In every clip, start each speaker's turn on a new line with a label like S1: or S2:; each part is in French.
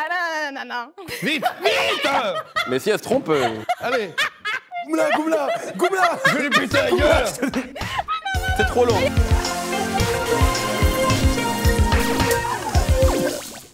S1: Ah non, non, non, non.
S2: Vite, vite.
S3: Mais si elle se trompe...
S2: Allez,
S4: Goumla, Goumla, Goumla.
S2: je vais lui péter la gueule.
S3: C'est trop long.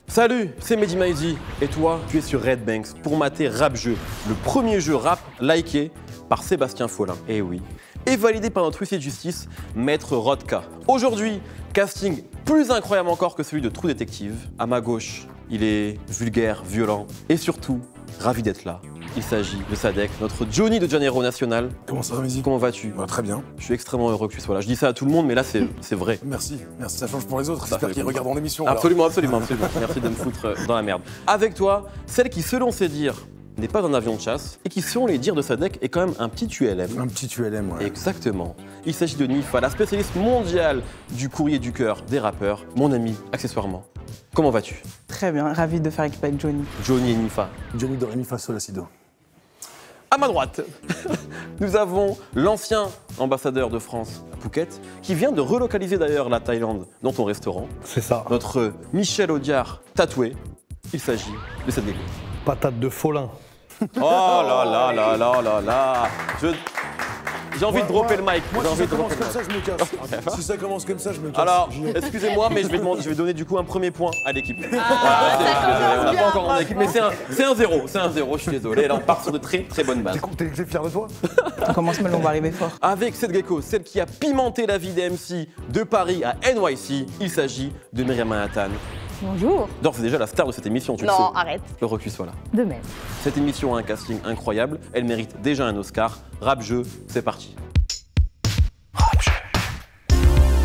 S3: Salut, c'est Mehdi Maizi et toi, tu es sur Red Banks pour mater Rap Jeu, le premier jeu rap liké par Sébastien Follin. Eh oui. Et validé par notre huissier de justice, Maître Rodka. Aujourd'hui, casting plus incroyable encore que celui de True Detective. À ma gauche, il est vulgaire, violent et surtout, ravi d'être là. Il s'agit de Sadek, notre Johnny de Janeiro National.
S4: Comment ça va, Mehdi?
S3: Comment vas-tu?
S4: Très bien.
S3: Je suis extrêmement heureux que tu sois là. Je dis ça à tout le monde, mais là, c'est vrai.
S4: Merci, merci, ça change pour les autres.
S3: Ça
S4: J'espère
S3: fait
S4: qu'ils
S3: plaisir.
S4: regarderont l'émission.
S3: Absolument, absolument, absolument. Merci de me foutre dans la merde. Avec toi, celle qui, selon ses dires, n'est pas un avion de chasse et qui, selon les dires de Sadek, est quand même un petit ULM.
S4: Un petit ULM, ouais.
S3: Exactement. Il s'agit de Nifa, la spécialiste mondiale du courrier du cœur des rappeurs, mon ami, accessoirement. Comment vas-tu?
S1: Très bien, ravi de faire équipe avec Johnny.
S3: Johnny et Nifa.
S4: Johnny Doremi Faso Lacido.
S3: À ma droite, nous avons l'ancien ambassadeur de France à Phuket, qui vient de relocaliser d'ailleurs la Thaïlande dans ton restaurant.
S2: C'est ça.
S3: Notre Michel Audiard tatoué. Il s'agit de cette dégo.
S2: Patate de Follin.
S3: Oh là là là là là là. J'ai envie de dropper le mic.
S4: Moi,
S3: J'ai
S4: si
S3: envie
S4: ça
S3: de
S4: commence
S3: dropper
S4: comme
S3: le mic.
S4: ça, je me casse. Si ça commence comme ça, je me casse.
S3: Alors, excusez-moi, mais je vais donner du coup un premier point à l'équipe.
S1: ça
S3: On n'a
S1: bien,
S3: pas encore en équipe, mais c'est un zéro. C'est un zéro, je suis désolé. Là, on part sur de très très bonnes bases.
S4: T'es fier de toi?
S1: On commence mal, on va arriver fort.
S3: Avec cette gecko, celle qui a pimenté la vie des MC de Paris à NYC, il s'agit de Myriam Manhattan.
S5: Bonjour.
S3: D'or, c'est déjà la star de cette émission, tu le
S5: Non,
S3: sais.
S5: arrête.
S3: Le recul soit là.
S5: De même.
S3: Cette émission a un casting incroyable, elle mérite déjà un Oscar. Rap jeu, c'est parti.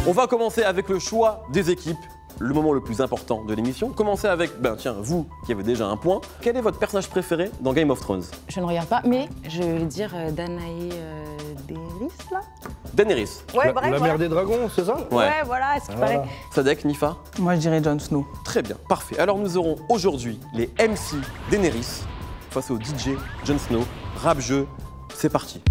S3: On va commencer avec le choix des équipes, le moment le plus important de l'émission. Commencez avec, tiens, vous qui avez déjà un point. Quel est votre personnage préféré dans Game of Thrones?
S5: Je ne regarde pas, mais je vais dire Danae Daenerys, là.
S3: Daenerys.
S5: Ouais,
S2: La mère des dragons, c'est ça?
S3: Ouais.
S5: voilà, ce qu'il paraît.
S3: Sadek, Nifa?
S1: Moi, je dirais Jon Snow.
S3: Très bien, parfait. Alors nous aurons aujourd'hui les MC Daenerys face au DJ Jon Snow. Rap jeu, c'est parti.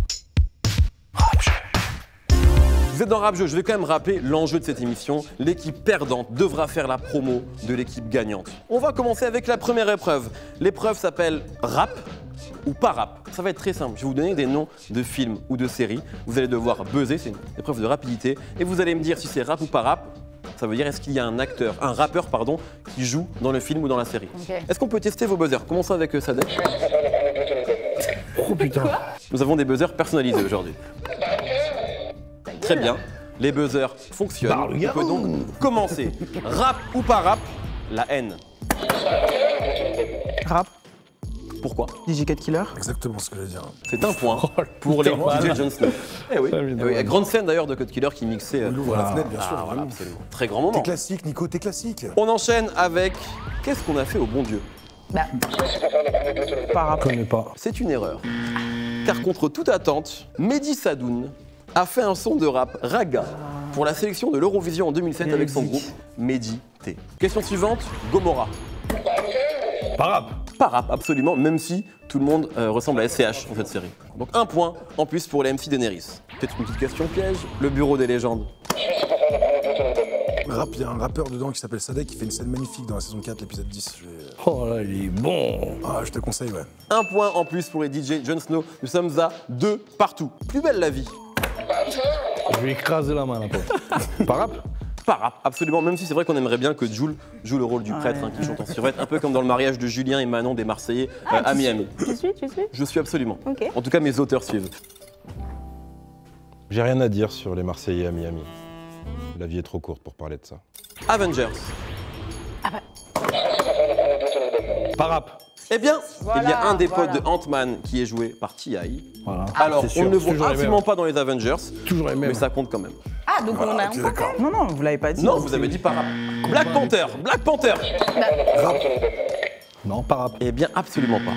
S3: Vous êtes dans Rap Jeu, je vais quand même rappeler l'enjeu de cette émission. L'équipe perdante devra faire la promo de l'équipe gagnante. On va commencer avec la première épreuve. L'épreuve s'appelle Rap ou pas rap. Ça va être très simple. Je vais vous donner des noms de films ou de séries. Vous allez devoir buzzer, c'est une épreuve de rapidité. Et vous allez me dire si c'est rap ou pas rap. Ça veut dire est-ce qu'il y a un rappeur qui joue dans le film ou dans la série.
S5: Ok.
S3: Est-ce qu'on peut tester vos buzzers? Commençons avec Sadek.
S2: Oh putain.
S3: Nous avons des buzzers personnalisés aujourd'hui. Très bien, les buzzers fonctionnent. On peut donc commencer. Rap ou pas rap, la haine.
S1: Rap,
S3: Pourquoi?
S1: DJ Cat Killer.
S4: Exactement ce que je veux dire.
S3: C'est un point pour les DJ Jon Snow. Eh oui, grande scène d'ailleurs de Code Killer qui mixait.
S4: On ouvre la fenêtre, bien sûr.
S3: Ah, voilà,
S4: vraiment.
S3: absolument. Très grand
S4: T'es
S3: moment.
S4: classique, Nico, t'es classique.
S3: On enchaîne avec qu'est-ce qu'on a fait au bon Dieu?
S5: Bah,
S1: Pas rap.
S2: Je connais pas.
S3: C'est une erreur. Car contre toute attente, Mehdi Sadoun a fait un son de rap raga pour la sélection de l'Eurovision en 2007 avec son groupe Mehdi T. Question suivante, Gomorrah.
S2: Pas rap.
S3: Pas rap, absolument, même si tout le monde ressemble à SCH dans cette série. Donc un point en plus pour les MC Daenerys. Peut-être une petite question piège, le bureau des légendes.
S4: Rap, il y a un rappeur dedans qui s'appelle Sadek qui fait une scène magnifique dans la saison 4, l'épisode 10.
S2: Oh là, il est bon.
S4: Ah, je te conseille, ouais.
S3: Un point en plus pour les DJ Jon Snow. Nous sommes à 2 partout. Plus belle la vie.
S2: Je vais écraser la main là, toi. Pas rap?
S3: Pas rap, absolument. Même si c'est vrai qu'on aimerait bien que Jules joue le rôle du prêtre qui chante en survêt, un peu comme dans le mariage de Julien et Manon des Marseillais à Miami.
S5: tu suis?
S3: Je suis absolument.
S5: Ok.
S3: En tout cas, mes auteurs suivent.
S6: J'ai rien à dire sur les Marseillais à Miami. La vie est trop courte pour parler de ça.
S3: Avengers.
S2: Pas rap.
S3: Eh bien, il y a un des
S5: voilà.
S3: potes de Ant-Man qui est joué par T.I.
S2: Voilà.
S3: Alors,
S2: C'est sûr,
S3: on ne le
S2: c'est
S3: voit
S2: toujours les
S3: absolument
S2: mêmes.
S3: pas dans les Avengers,
S2: Toujours les mêmes.
S3: mais ça compte quand même.
S5: Ah, donc on a un
S4: Ok,
S5: point.
S4: d'accord.
S1: Non, non, vous l'avez pas dit.
S3: Non, vous avez dit pas rap. Black Panther, Black Panther.
S2: Non, pas rap.
S3: Eh bien, absolument pas.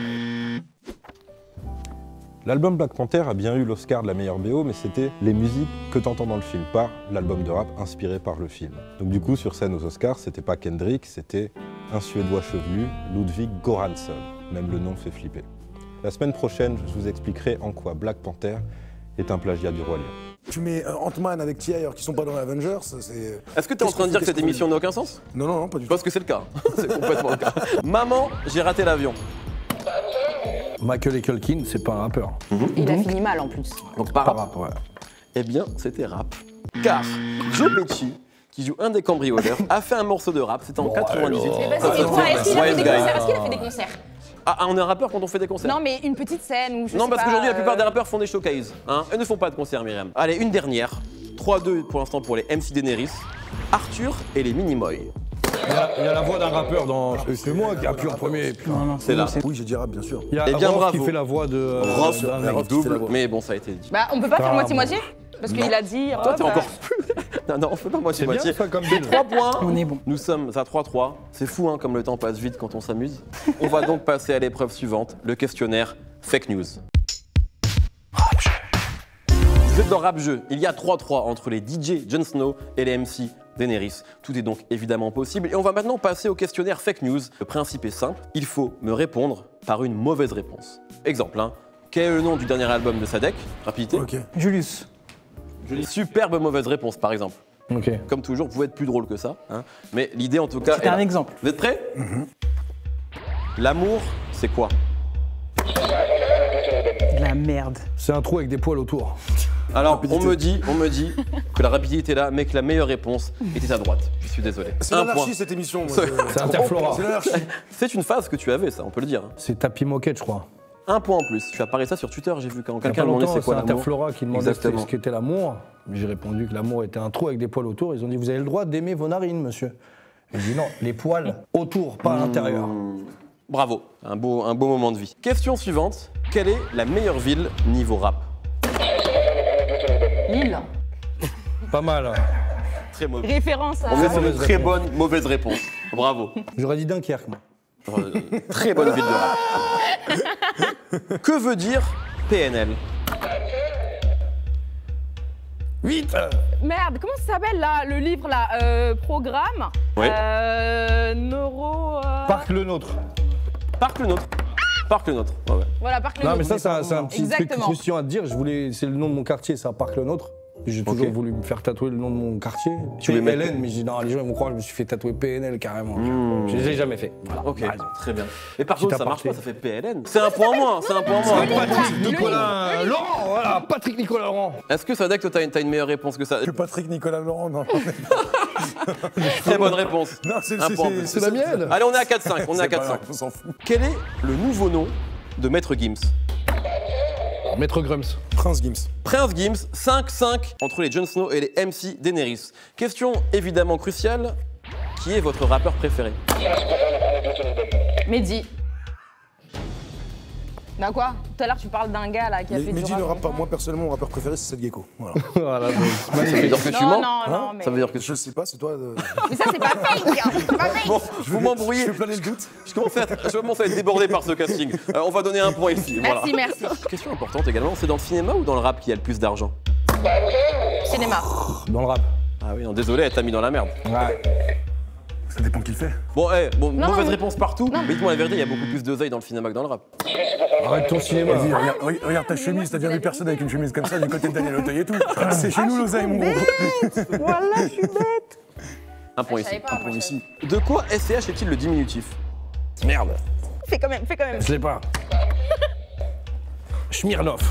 S6: L'album Black Panther a bien eu l'Oscar de la meilleure BO, mais c'était les musiques que t'entends dans le film, pas l'album de rap inspiré par le film. Donc du coup, sur scène aux Oscars, c'était pas Kendrick, c'était un Suédois chevelu, Ludwig Göransson. Même le nom fait flipper. La semaine prochaine, je vous expliquerai en quoi Black Panther est un plagiat du Roi Lion.
S4: Tu mets Ant-Man avec T.I. alors qu'ils sont pas dans Avengers, c'est...
S3: Est-ce que tu es en train de dire que cette émission n'a aucun sens?
S4: Non, non, non, pas du tout.
S3: Parce que c'est le cas. C'est complètement le cas. Maman, j'ai raté l'avion.
S2: Michael Culkin, c'est pas un rappeur.
S5: Il a fini mal en plus.
S3: Donc par
S2: Par
S3: rap.
S2: rapport, ouais.
S3: Eh bien, c'était rap. Car Joe Pesci, qui joue un des cambrioleurs, a fait un morceau de rap. C'était en 98.
S5: Mais vas-y, dis-moi, est-ce qu'il a fait des concerts? Est-ce qu'il a fait des concerts?
S3: Ah, on est un rappeur quand on fait des concerts?
S5: Non, mais une petite scène ou je
S3: Non,
S5: sais
S3: parce
S5: pas,
S3: qu'aujourd'hui, la plupart des rappeurs font des showcases. Hein. Eux ne font pas de concerts, Myriam. Allez, une dernière. 3-2 pour l'instant pour les MC Daenerys. Arthur et les Minimoy.
S2: Il y a la voix d'un rappeur dans. C'est moi qui appuie en premier. et puis-
S1: Non, non,
S3: C'est là.
S4: Oui, j'ai dit rap, bien sûr.
S2: Il y a
S3: Eh bien,
S2: Rof
S3: bravo.
S2: qui fait la voix de.
S3: Rof
S2: d'un mec.
S3: avec
S4: qui fait la
S3: double,
S4: voix.
S3: mais bon, ça a été dit.
S5: Bah, on peut pas faire
S2: Carrément.
S5: moitié-moitié? Parce qu'il a dit.
S3: Toi, t'es
S5: hop,
S3: encore plus. Non, non, on fait pas
S2: C'est bien
S3: moitié-moitié.
S2: ça comme
S3: C'est
S2: deal.
S3: 3 points.
S1: On est bon.
S3: Nous sommes à 3-3. C'est fou, hein, comme le temps passe vite quand on s'amuse. On va donc passer à l'épreuve suivante, le questionnaire Fake News. Vous êtes dans Rap Jeu. Il y a 3-3 entre les DJ Jon Snow et les MC Daenerys. Tout est donc évidemment possible. Et on va maintenant passer au questionnaire Fake News. Le principe est simple. Il faut me répondre par une mauvaise réponse. Exemple, hein. Quel est le nom du dernier album de Sadek? Rapidité.
S4: Ok.
S1: Julius.
S3: Superbe mauvaise réponse, par exemple.
S2: Ok.
S3: Comme toujours, vous pouvez être plus drôle que ça. Hein. Mais l'idée, en tout cas.
S1: C'était
S3: est
S1: un
S3: là.
S1: exemple.
S3: Vous êtes prêts? L'amour, c'est quoi?
S1: De la merde.
S2: C'est un trou avec des poils autour.
S3: Alors, on me dit que la rapidité est là, mais que la meilleure réponse était à droite. Je suis désolé.
S4: C'est
S3: Un point.
S4: l'anarchie, cette émission. moi,
S2: C'est Interflora.
S4: C'est l'anarchie.
S3: C'est une phase que tu avais, ça, on peut le dire.
S2: C'est Tapis Moquette, je crois.
S3: Un point en plus. Tu as parlé ça sur Twitter, j'ai vu quand
S2: Il y a
S3: quelqu'un
S2: pas
S3: demandait
S2: longtemps,
S3: c'est quoi
S2: c'est
S3: l'amour.
S2: Interflora qui demandait
S3: Exactement.
S2: ce qu'était l'amour. J'ai répondu que l'amour était un trou avec des poils autour. Ils ont dit vous avez le droit d'aimer vos narines, monsieur. J'ai dit non, les poils autour, pas à l'intérieur.
S3: Bravo, un beau moment de vie. Question suivante. Quelle est la meilleure ville niveau rap?
S5: Lille.
S2: Pas mal. Hein.
S3: Très mauvais.
S5: Référence à.
S3: On est sur une
S2: Mauvaise
S3: très
S2: réponse.
S3: bonne mauvaise réponse. Bravo.
S2: J'aurais dit Dunkerque, moi.
S3: Très bonne ville de rap. Que veut dire PNL?
S2: Vite
S5: Merde, comment ça s'appelle là, le livre là? Programme.
S3: Oui.
S5: Neuro.
S2: Parc le nôtre.
S3: Parc le nôtre. Parc le nôtre. Ouais, ouais.
S5: Voilà, Parc le
S2: Non,
S5: Nôtre.
S2: mais ça, c'est un petit truc
S5: Exactement.
S2: croustillant à te dire. C'est le nom de mon quartier, c'est un Parc le nôtre. J'ai toujours voulu me faire tatouer le nom de mon quartier.
S3: Tu veux mettre-
S2: PLN, mais j'ai dit non, les gens ils vont croire que je me suis fait tatouer PNL carrément. Je les ai jamais fait. Voilà.
S3: Ok,
S2: Par exemple.
S3: très bien. Mais par contre, ça marche
S2: aparté.
S3: pas, ça fait PLN. C'est un point en moins, c'est un point en moins.
S2: Patrick Nicolas Laurent, voilà, Patrick Nicolas Laurent.
S3: Est-ce que Sadek, toi, t'as une meilleure réponse que ça?
S4: Que Patrick Nicolas Laurent, non.
S3: Très bonne réponse.
S4: Non, c'est
S3: Un point en plus.
S2: C'est la mienne.
S3: Allez, on est à 4-5, on est à
S4: C'est pas grave,
S3: 4-5.
S4: on s'en fout.
S3: Quel est le nouveau nom de Maître Gims?
S2: Maître Grumps.
S4: Prince Gims.
S3: Prince Gims, 5-5 entre les Jon Snow et les MC Daenerys. Question évidemment cruciale, qui est votre rappeur préféré?
S5: Mehdi. Bah quoi? Tout à l'heure tu parles d'un gars là qui a fait du
S4: Mehdi
S5: rap
S4: ne rappe pas.
S5: longtemps.
S4: Moi, personnellement, mon rappeur préféré, c'est Seth Gecko. Voilà.
S2: Voilà,
S3: Ça veut dire que tu
S5: Non,
S3: mens?
S5: non, non, mais.
S3: Ça veut dire que
S4: Je sais pas, c'est toi.
S5: Mais ça c'est pas fake, hein. C'est pas fake.
S3: Bon, vous m'embrouillez.
S4: Je fais planer le doute.
S3: Je commence à être débordé par ce casting. On va donner un point ici.
S5: Merci,
S3: voilà.
S5: merci.
S3: Question importante également, c'est dans le cinéma ou dans le rap qu'il y a le plus d'argent?
S5: Cinéma.
S2: Dans le rap.
S3: Ah oui, non, désolé, elle t'a mis dans la merde.
S2: Ouais.
S4: Ça dépend qui le fait.
S3: Bon,
S5: Non,
S3: mauvaise
S5: mais-
S3: réponse partout. Mais dites-moi la vérité, il y a beaucoup plus d'oseille dans le cinéma que dans le rap.
S2: Arrête ton cinéma.
S4: Vas-y, regarde ta chemise. T'as déjà vu personne avec une chemise comme ça du côté de Daniel Auteuil et tout. C'est chez nous l'oseille, mon gros.
S1: Voilà, je suis bête.
S3: Un point
S5: Je
S3: ici.
S5: savais pas, moi, je savais.
S3: De quoi SCH est-il le diminutif?
S2: Merde.
S5: Fais quand même, fais quand même.
S2: Je l'ai pas. Schmirnov.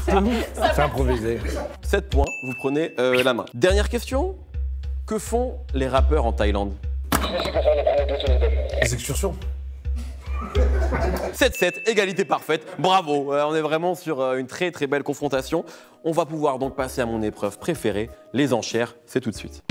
S2: C'est improvisé.
S3: 7 points, vous prenez la main. Dernière question. Que font les rappeurs en Thaïlande?
S4: Les excursions.
S3: 7-7, égalité parfaite, bravo, on est vraiment sur une très très belle confrontation. On va pouvoir donc passer à mon épreuve préférée, les enchères, c'est tout de suite.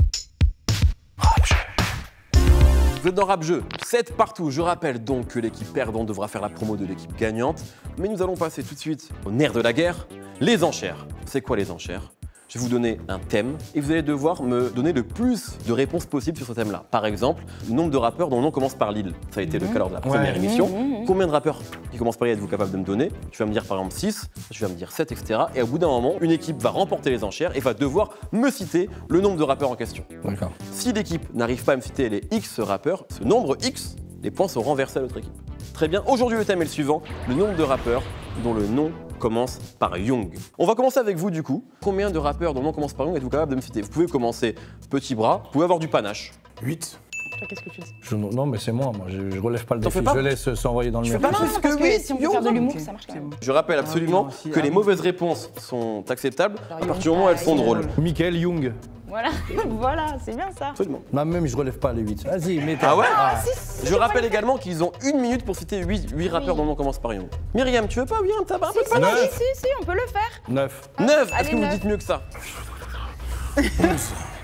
S3: Vous êtes dans Rap Jeu, 7 partout. Je rappelle donc que l'équipe perdante devra faire la promo de l'équipe gagnante. Mais nous allons passer tout de suite au nerf de la guerre, les enchères. C'est quoi les enchères? Je vais vous donner un thème et vous allez devoir me donner le plus de réponses possibles sur ce thème-là. Par exemple, le nombre de rappeurs dont le nom commence par Lil. Ça a été le cas lors de la première émission. Combien de rappeurs qui commencent par Lil êtes-vous capable de me donner? Tu vas me dire par exemple 6, tu vas me dire 7, etc. Et au bout d'un moment, une équipe va remporter les enchères et va devoir me citer le nombre de rappeurs en question.
S2: D'accord.
S3: Si l'équipe n'arrive pas à me citer les X rappeurs, ce nombre X, les points sont renversés à l'autre équipe. Très bien, aujourd'hui le thème est le suivant, le nombre de rappeurs dont le nom commence par Young. On va commencer avec vous du coup. Combien de rappeurs dont le nom commence par Young êtes-vous capable de me citer? Vous pouvez commencer petit bras, vous pouvez avoir du panache.
S4: 8.
S5: Toi, qu'est-ce que tu dis?
S2: Non, mais c'est moi, je relève pas le
S3: T'en
S2: défi,
S3: fais pas?
S2: je laisse s'envoyer dans le mur.
S3: Pas plus
S5: parce
S3: que
S5: que
S3: 8,
S5: si on peut faire de l'humour, ça marche quand même.
S3: Je rappelle absolument
S1: moi aussi.
S3: que les mauvaises réponses sont acceptables à partir du moment où elles sont drôles.
S2: Michael Young.
S5: Voilà, voilà, c'est bien ça.
S3: Absolument.
S2: Non, même je relève pas les 8. Vas-y, mets
S3: Ah ouais?
S5: Si,
S3: Je rappelle également qu'ils ont 1 minute pour citer 8 rappeurs dont le nom commence par Young. Myriam, tu veux pas? Oui, t'as pas un peu de
S5: si,
S3: panache?
S5: si, on peut le faire.
S2: 9.
S3: 9. Est-ce
S5: allez,
S3: que vous
S5: 9.
S3: dites mieux que ça?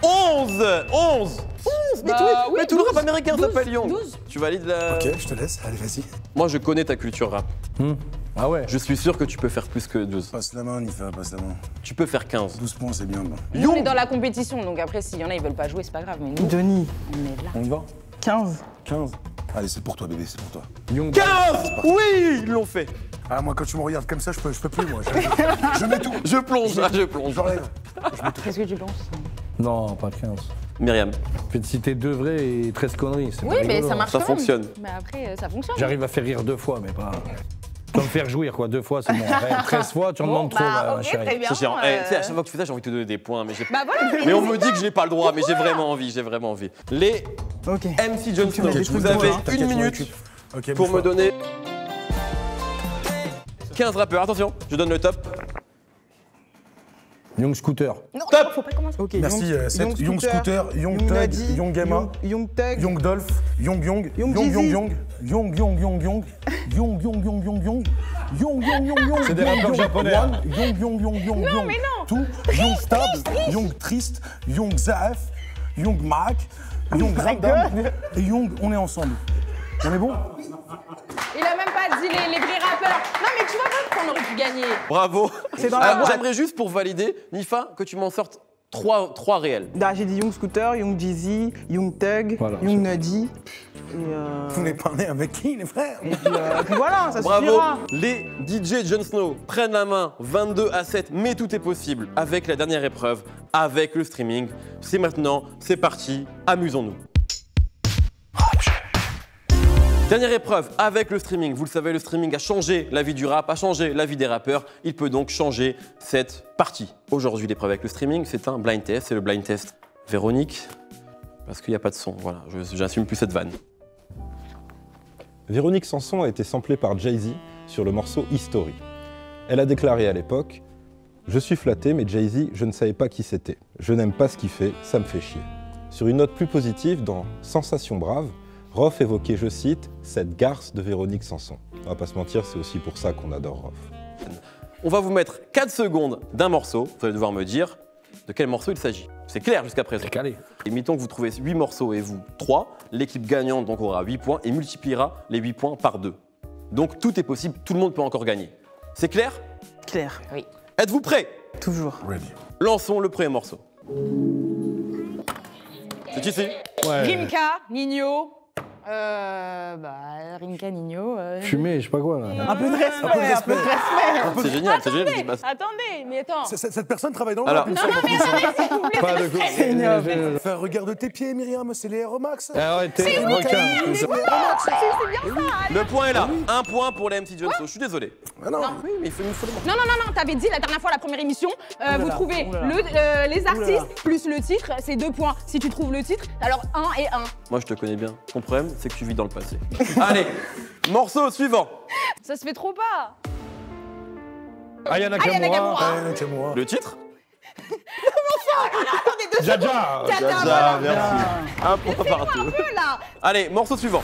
S3: 11. Mais
S5: Bah,
S3: tout,
S5: oui,
S3: mais tout le
S5: 12,
S3: rap américain
S5: 12,
S3: s'appelle Young.
S5: 12.
S3: Tu valides la...
S4: Ok, je te laisse, allez, vas-y.
S3: Moi, je connais ta culture rap.
S2: Ah ouais.
S3: Je suis sûr que tu peux faire plus que 12.
S4: Passe la main, Nifa, passe la main.
S3: Tu peux faire 15.
S4: 12 points, c'est bien. Bon.
S5: Nous, on est dans la compétition, donc après, s'il y en a, ils veulent pas jouer, c'est pas grave. Mais nous,
S1: Denis,
S5: on est là.
S2: On y va
S1: 15.
S4: 15. Allez, c'est pour toi, bébé, c'est pour toi.
S2: Young.
S3: 15. Oui, ils l'ont fait.
S4: Ah, moi, quand tu me regardes comme ça, je peux plus, moi. Je mets tout.
S3: Je plonge, je plonge.
S4: J'enlève.
S5: Qu'est-ce que tu penses?
S2: Non, pas 15.
S3: Myriam,
S2: Je vais te citer 2 vrais et 13 conneries. c'est
S5: Oui,
S2: pas
S5: mais
S2: rigolo,
S5: ça
S2: hein.
S5: marche
S3: Ça
S5: quand même.
S3: fonctionne.
S5: Mais après, ça fonctionne.
S2: J'arrive à faire rire 2 fois, mais pas. Pas me faire jouir, quoi. 2 fois, c'est bon. Après, 13 fois, tu en demandes trop, ma
S5: ok,
S2: chérie.
S5: très bien.
S3: c'est chiant. Tu sais, à chaque fois que tu fais ça, j'ai envie de te donner des points, mais j'ai...
S5: Bah voilà,
S3: Mais on me dit que j'ai pas le droit, mais j'ai vraiment envie, Les
S1: Ok.
S3: MC Jon Snow,
S4: T'inquiète,
S3: vous
S4: je
S3: avez
S4: m'occupe, t'inquiète,
S3: 1
S4: je
S3: minute
S4: m'occupe. Ok,
S3: pour
S4: bouge
S3: me
S4: pas.
S3: donner 15 rappeurs. Attention, je donne le top.
S2: Young Scooter.
S5: Non,
S3: Top.
S5: faut pas commencer.
S1: Ok.
S4: Merci, Seth. Young Scooter, Young Thug,
S1: Nadi,
S4: Young Gamma,
S1: Young Thug.
S4: Young Dolph, Young,
S1: Young
S4: Young,
S1: Jeezy.
S2: C'est des rappeurs japonais.
S4: Young,
S5: mais non.
S4: tout, Young Stab, Young Triste, Young Zaef, Young Mac, Young Zabdam et Young, on est ensemble. On est bon?
S5: Il a même pas dit les vrais rappeurs. Non, mais tu vois pas qu'on aurait pu gagner.
S3: Bravo.
S1: C'est dans la
S3: Alors,
S1: boîte.
S3: j'aimerais juste pour valider, Nifa, que tu m'en sortes 3 réels.
S1: Là, j'ai dit Young Scooter, Young Jeezy, Young Thug,
S2: Voilà,
S1: Young Nadi.
S4: Vous n'êtes pas né avec qui, les frères?
S1: Et puis voilà, ça
S3: Bravo.
S1: suffira.
S3: Les DJ Jon Snow prennent la main 22-7, mais tout est possible avec la dernière épreuve, avec le streaming. C'est maintenant, c'est parti, amusons-nous. Dernière épreuve avec le streaming. Vous le savez, le streaming a changé la vie du rap, a changé la vie des rappeurs. Il peut donc changer cette partie. Aujourd'hui, l'épreuve avec le streaming, c'est un blind test. C'est le blind test Véronique, parce qu'il n'y a pas de son. Voilà, j'assume plus cette vanne.
S6: Véronique Sanson a été samplée par Jay-Z sur le morceau History. Elle a déclaré à l'époque « Je suis flatté, mais Jay-Z, je ne savais pas qui c'était. Je n'aime pas ce qu'il fait, ça me fait chier. » Sur une note plus positive, dans Sensation Brave, Rof évoquait, je cite, « cette garce de Véronique Sanson ». On va pas se mentir, c'est aussi pour ça qu'on adore Rof.
S3: On va vous mettre 4 secondes d'un morceau. Vous allez devoir me dire de quel morceau il s'agit. C'est clair jusqu'à présent.
S2: C'est calé.
S3: Et mettons que vous trouvez 8 morceaux et vous 3, l'équipe gagnante donc aura 8 points et multipliera les 8 points par 2. Donc tout est possible, tout le monde peut encore gagner. C'est clair?
S1: Claire,
S5: Oui.
S3: Êtes-vous prêts?
S1: toujours.
S4: Ready.
S3: Lançons le premier morceau. C'est ici.
S2: Ouais.
S5: Rimka, Nino. Rimka, Nino.
S2: Fumé, je sais pas quoi, là.
S1: Un peu de respect, un peu de respect.
S3: C'est génial, c'est génial. Bah,
S5: Attendez, mais attends.
S4: Cette personne travaille dans le
S3: Alors-
S4: rap, il me semble, en plus, hein.
S2: Pas de coup.
S4: Enfin, regarde tes pieds, Myriam, c'est les Air Max.
S2: Arrêtez, requin.
S3: Le point est là. 1 point pour la MC Jon Snow. Je suis désolé.
S4: Ah non.
S3: Oui, mais il faut le morceau.
S5: Non, t'avais dit la dernière fois, la première émission, vous trouvez les artistes plus le titre, c'est 2 points. Si tu trouves le titre, alors 1 et 1.
S3: Moi, je te connais bien. Ton problème, c'est que tu vis dans le passé. Allez, morceau suivant.
S5: Ça se fait trop pas.
S2: Aya
S5: Aya
S2: Nakamura.
S5: Nakamura.
S4: C'est moi.
S3: Le titre?
S5: Attendez, 2
S2: Jaja.
S5: secondes.
S3: Jaja,
S5: Voilà.
S3: merci. 1 point partout.
S5: Un peu là.
S3: Allez, morceau suivant.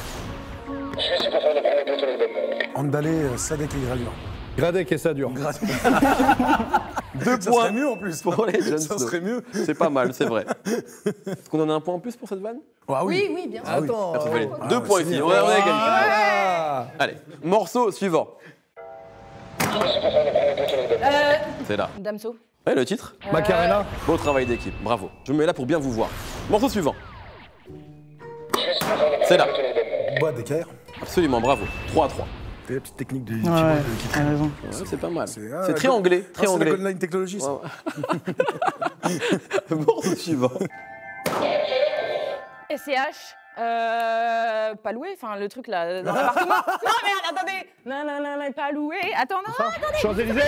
S4: Andalé, Sadek et Gradure.
S2: Gradek et ça dure.
S3: 2
S4: Ça
S3: points
S4: serait mieux en plus.
S3: pour les Jon
S4: Ça
S3: Snow.
S4: serait mieux.
S3: C'est pas mal, c'est vrai. Est-ce qu'on en a un point en plus pour cette vanne?
S4: Ah
S5: Oui, oui, bien sûr.
S2: Attends.
S3: Allez,
S4: Ah
S3: 2
S4: ouais,
S3: points
S4: c'est
S3: ici.
S4: bien.
S3: On a égalité.
S2: Ah.
S3: Allez, morceau suivant. C'est là.
S5: Damso.
S3: Ouais, le titre?
S2: Macarena.
S3: Beau travail d'équipe, bravo. Je me mets là pour bien vous voir. Morceau suivant. C'est là.
S4: Bois d'équerre.
S3: Absolument, bravo. 3-3.
S4: C'est la petite technique de
S1: Ouais, t'as raison.
S3: Ouais, c'est pas mal.
S4: ah,
S3: C'est très anglais, très
S4: C'est la
S3: anglais.
S4: Goldline Technologies, ça.
S3: Ouais. Morceau suivant.
S5: SCH, Pas loué, enfin le truc là, dans l'appartement. Non mais attendez. Non, pas loué. Attends, non.
S2: Champs-Élysées.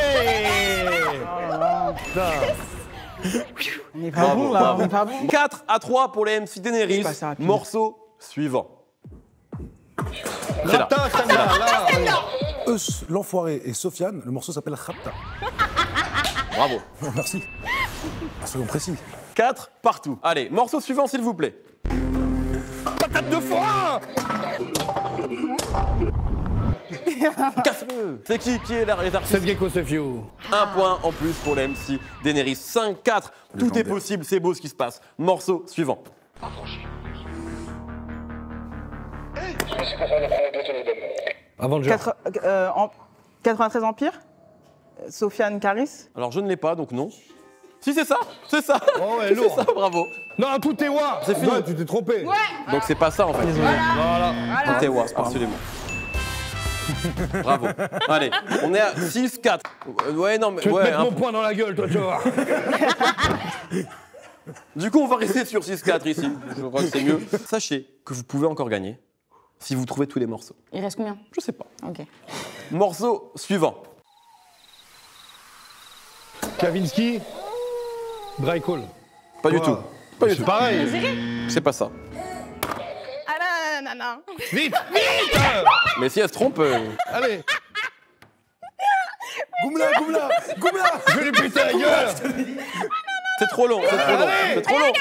S1: On n'est pas bon là, on n'est pas bon.
S3: 4-3 pour les MC Daenerys.
S1: C'est pas ça, rapide.
S3: Morceau suivant. C'est là.
S2: Rapta, Stania, là.
S4: Eus, l'enfoiré et Sofiane, le morceau s'appelle Rapta.
S3: Bravo.
S4: Merci. Soyons précis.
S3: 4 partout. Allez, morceau suivant s'il vous plaît.
S2: Patate de forain.
S3: Casse-le. C'est qui est là, les artistes?
S2: C'est Gecko Sefio.
S3: Un point en plus pour les MC Daenerys. 5-4. Tout est possible, c'est beau ce qui se passe. Morceau suivant.
S2: Avenger.
S1: 93 Empire. Sofiane Caris.
S3: Alors je ne l'ai pas, donc non. Si c'est ça, c'est ça.
S2: Oh ouais,
S3: C'est
S2: lourd.
S3: ça, bravo.
S2: Non, tout est wa.
S3: C'est fini.
S2: Ouais, tu t'es trompé.
S5: Ouais.
S3: Donc c'est pas ça en fait.
S2: Voilà.
S3: Tout est was, absolument. Bravo. Allez, on est à 6-4. Ouais, non, mais.
S2: Je vais te
S3: Ouais,
S2: mettre
S3: un
S2: mon poing dans la gueule, toi, tu vas voir.
S3: Du coup, on va rester sur 6-4 ici. Je crois que c'est mieux. Sachez que vous pouvez encore gagner si vous trouvez tous les morceaux.
S5: Il reste combien?
S3: Je sais pas.
S5: Ok.
S3: Morceau suivant.
S2: Kavinsky. Dry Call.
S3: Pas du tout. Pas du
S2: C'est
S3: tout.
S2: pareil.
S3: C'est pas ça.
S5: Ah non.
S2: Vite, vite.
S3: Mais si elle se trompe.
S2: Allez,
S4: Goumla.
S2: je vais lui péter la gueule.
S3: C'est trop long, c'est trop long. C'est trop long.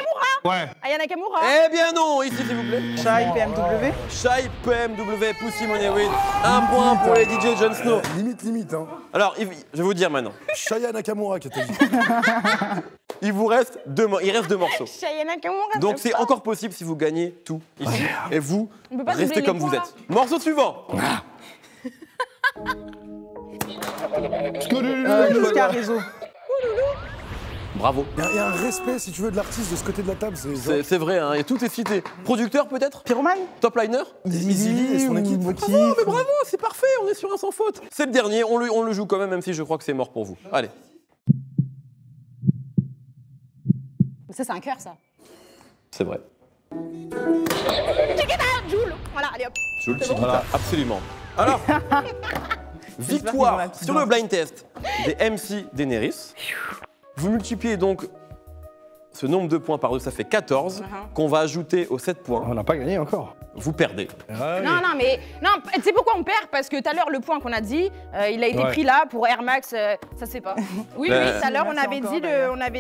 S2: Ouais.
S5: Ayana Nakamura.
S3: Eh bien non, ici s'il vous plaît.
S1: Shai PMW.
S3: Shai PMW, Pussy Money. Un point pour les DJ Jon Snow.
S4: Limite, hein.
S3: Alors, je vais vous dire maintenant.
S4: Shaya Nakamura qui t'a dit.
S3: Il vous reste deux morceaux.
S5: Ayana Nakamura.
S3: Donc c'est encore possible si vous gagnez tout ici. Et vous,
S5: On peut pas doubler
S3: restez
S5: les
S3: comme vous
S5: points,
S3: êtes. Morceau suivant.
S1: Niska Rizzo.
S3: Bravo.
S4: Il y a un respect, si tu veux, de l'artiste de ce côté de la table.
S3: C'est vrai, hein, et tout est cité. Producteur peut-être?
S1: Pyroman.
S3: Top liner?
S4: Easy et son équipe.
S1: Motif.
S3: Oh, mais bravo, c'est parfait, on est sur un sans faute. C'est le dernier, on le joue quand même si je crois que c'est mort pour vous. Allez.
S5: Ça, c'est un cœur, ça.
S3: C'est vrai.
S5: Joule. Voilà, allez hop.
S3: Je le dis, voilà, absolument. Alors, victoire sur le blind test des MC Daenerys. Vous multipliez donc ce nombre de points par 2, ça fait 14, qu'on va ajouter aux 7 points.
S2: On n'a pas gagné encore.
S3: Vous perdez.
S5: Non, mais tu sais pourquoi on perd? Parce que tout à l'heure, le point qu'on a dit, il a été pris là pour Air Max, ça se fait pas. Oui, tout à l'heure, on avait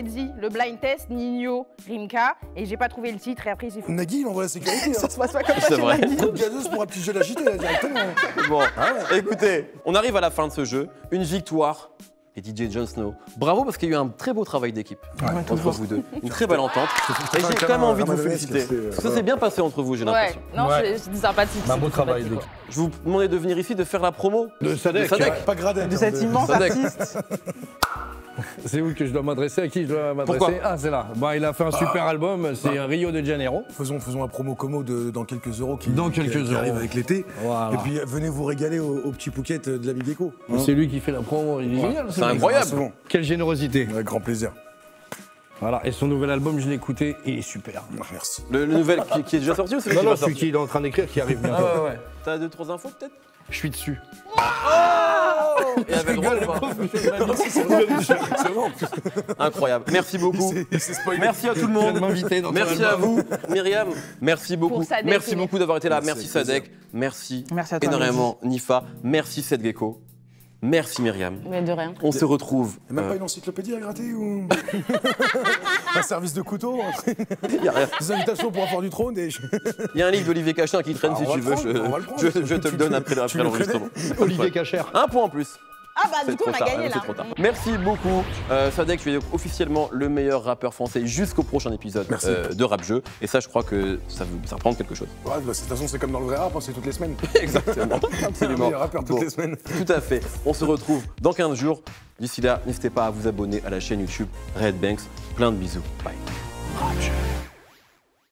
S5: dit le blind test, Nino, Rimka, et j'ai pas trouvé le titre, et après, c'est fou.
S4: Nagui, il envoie la sécurité.
S1: Ça se passe pas comme ça
S3: C'est
S1: chez
S3: vrai.
S1: Nagui.
S4: Une gazeuse pour un petit jeu d'agité, là, directement.
S3: Bon, écoutez, on arrive à la fin de ce jeu. Une victoire. Et DJ Jon Snow. Bravo parce qu'il y a eu un très beau travail d'équipe entre vous deux. Une très belle entente. Et j'ai quand même envie de vous féliciter. Parce que ça s'est bien passé entre vous, j'ai
S5: Ouais,
S3: l'impression.
S5: non,
S2: Ouais.
S5: c'est sympathique.
S2: Un beau travail d'équipe.
S3: Je vous demandais de venir ici, de faire la promo
S2: De Sadek.
S4: Pas gradé.
S1: De cet immense
S3: Sadek.
S1: artiste.
S2: C'est où que je dois m'adresser? À qui je dois m'adresser?
S3: Pourquoi?
S2: Ah, c'est là. Bah, il a fait un super album, c'est Rio de Janeiro.
S4: Faisons un promo como dans quelques euros qui
S2: euros.
S4: arrive avec l'été.
S2: Voilà.
S4: Et puis venez vous régaler au petit Pouquet de la Gecko.
S2: C'est lui qui fait la promo, il est génial.
S3: C'est incroyable.
S4: Bon,
S2: Quelle générosité.
S4: avec grand plaisir.
S2: Voilà, et son nouvel album, je l'ai écouté, il est super.
S4: Merci.
S3: Le nouvel qui est déjà sorti ou celui qui
S2: Non,
S3: va
S2: celui
S3: sortir?
S2: qui est en train d'écrire, qui arrive bientôt.
S3: Ah ouais. T'as 2-3 infos peut-être?
S2: Je suis dessus.
S3: Et avec le droit ou pas? Incroyable. Merci beaucoup. Merci à tout le monde. Merci à vous, Myriam. Merci beaucoup.
S5: Pour Sadek,
S3: Merci
S5: oui.
S3: beaucoup d'avoir été là. Merci
S4: Merci,
S3: Sadek. Merci
S1: Merci à toi,
S3: énormément Nifa. Merci Seth Gecko. Merci Myriam.
S5: Mais de rien.
S3: On se retrouve.
S4: Et même pas une encyclopédie à gratter ou un service de couteau,
S3: Il y a rien.
S4: des invitations pour un fort du trône et
S3: Il y a un livre d'Olivier Cachin qui traîne
S4: Ah,
S3: si
S4: on va
S3: tu
S4: le
S3: veux.
S4: prendre, on va le prendre.
S3: Je te le donne après
S4: tu le
S3: l'enregistrement.
S2: Olivier Cachère.
S3: Un point en plus.
S5: Ah bah
S3: C'est
S5: du coup
S3: trop
S5: on a
S3: tard,
S5: gagné
S3: c'est
S5: là.
S3: trop tard. Merci beaucoup Sadek, tu es donc officiellement le meilleur rappeur français jusqu'au prochain épisode
S4: Merci.
S3: de Rap Jeu. Et ça je crois que ça représente quelque chose.
S4: Ouais, bah, de toute façon c'est comme dans le vrai rap, hein, c'est toutes les semaines.
S3: Exactement, absolument.
S4: Les rappeurs toutes
S3: Bon,
S4: les semaines.
S3: Tout à fait. On se retrouve dans 15 jours. D'ici là, n'hésitez pas à vous abonner à la chaîne YouTube Red Banks. Plein de bisous. Bye. Rap Jeu.